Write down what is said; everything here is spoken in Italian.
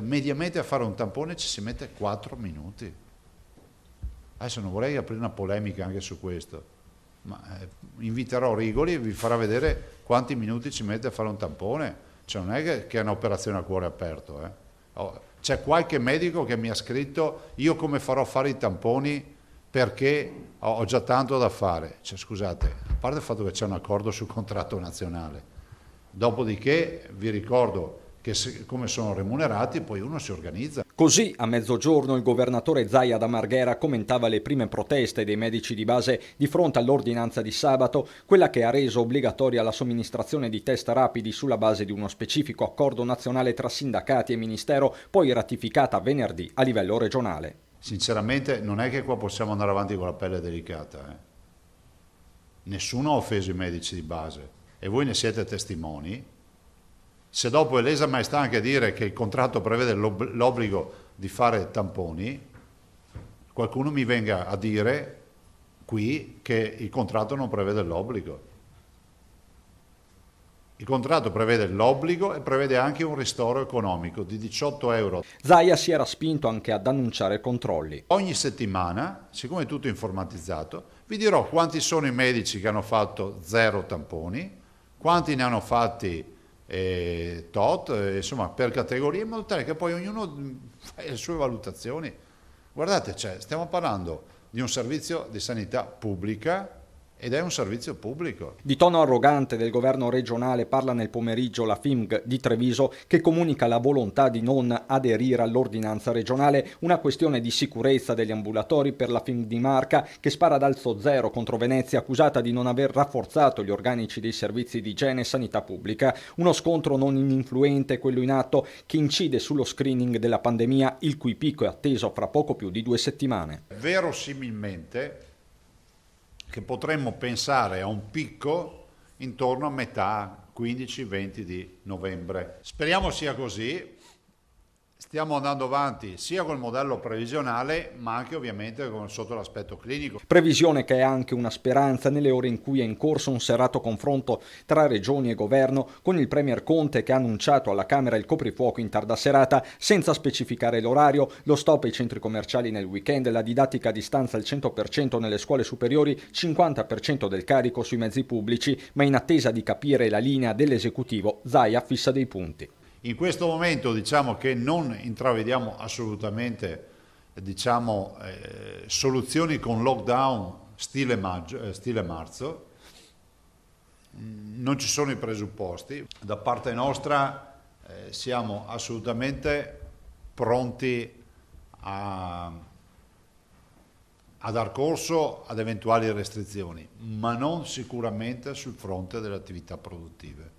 mediamente a fare un tampone ci si mette 4 minuti. Adesso non vorrei aprire una polemica anche su questo, ma inviterò Rigoli e vi farà vedere quanti minuti ci mette a fare un tampone. Cioè non è che è un'operazione a cuore aperto. C'è qualche medico che mi ha scritto: io come farò a fare i tamponi perché ho già tanto da fare. Cioè, scusate, a parte il fatto che c'è un accordo sul contratto nazionale, dopodiché vi ricordo che come sono remunerati poi uno si organizza. Così, a mezzogiorno, il governatore Zaia da Marghera commentava le prime proteste dei medici di base di fronte all'ordinanza di sabato, quella che ha reso obbligatoria la somministrazione di test rapidi sulla base di uno specifico accordo nazionale tra sindacati e ministero, poi ratificata venerdì a livello regionale. Sinceramente non è che qua possiamo andare avanti con la pelle delicata. Nessuno ha offeso i medici di base e voi ne siete testimoni. Se dopo è lesa maestà anche dire che il contratto prevede l'obbligo di fare tamponi, qualcuno mi venga a dire qui che il contratto non prevede l'obbligo. Il contratto prevede l'obbligo e prevede anche un ristoro economico di 18 euro. Zaia si era spinto anche ad annunciare controlli. Ogni settimana, siccome è tutto informatizzato, vi dirò quanti sono i medici che hanno fatto 0 tamponi, quanti ne hanno fatti insomma per categorie, in modo tale che poi ognuno fa le sue valutazioni. Guardate, stiamo parlando di un servizio di sanità pubblica ed è un servizio pubblico. Di tono arrogante del governo regionale parla nel pomeriggio la FIMG di Treviso, che comunica la volontà di non aderire all'ordinanza regionale, una questione di sicurezza degli ambulatori per la FIMG di Marca, che spara ad alzo zero contro Venezia, accusata di non aver rafforzato gli organici dei servizi di igiene e sanità pubblica. Uno scontro non ininfluente, quello in atto, che incide sullo screening della pandemia, il cui picco è atteso fra poco più di 2 settimane. Verosimilmente che potremmo pensare a un picco intorno a metà 15-20 di novembre. Speriamo sia così. Stiamo andando avanti sia col modello previsionale ma anche ovviamente sotto l'aspetto clinico. Previsione che è anche una speranza nelle ore in cui è in corso un serrato confronto tra regioni e governo, con il premier Conte che ha annunciato alla Camera il coprifuoco in tarda serata senza specificare l'orario, lo stop ai centri commerciali nel weekend, la didattica a distanza al 100% nelle scuole superiori, 50% del carico sui mezzi pubblici, ma in attesa di capire la linea dell'esecutivo, Zaia fissa dei punti. In questo momento diciamo che non intravediamo assolutamente soluzioni con lockdown stile marzo, non ci sono i presupposti. Da parte nostra siamo assolutamente pronti a dar corso ad eventuali restrizioni, ma non sicuramente sul fronte delle attività produttive.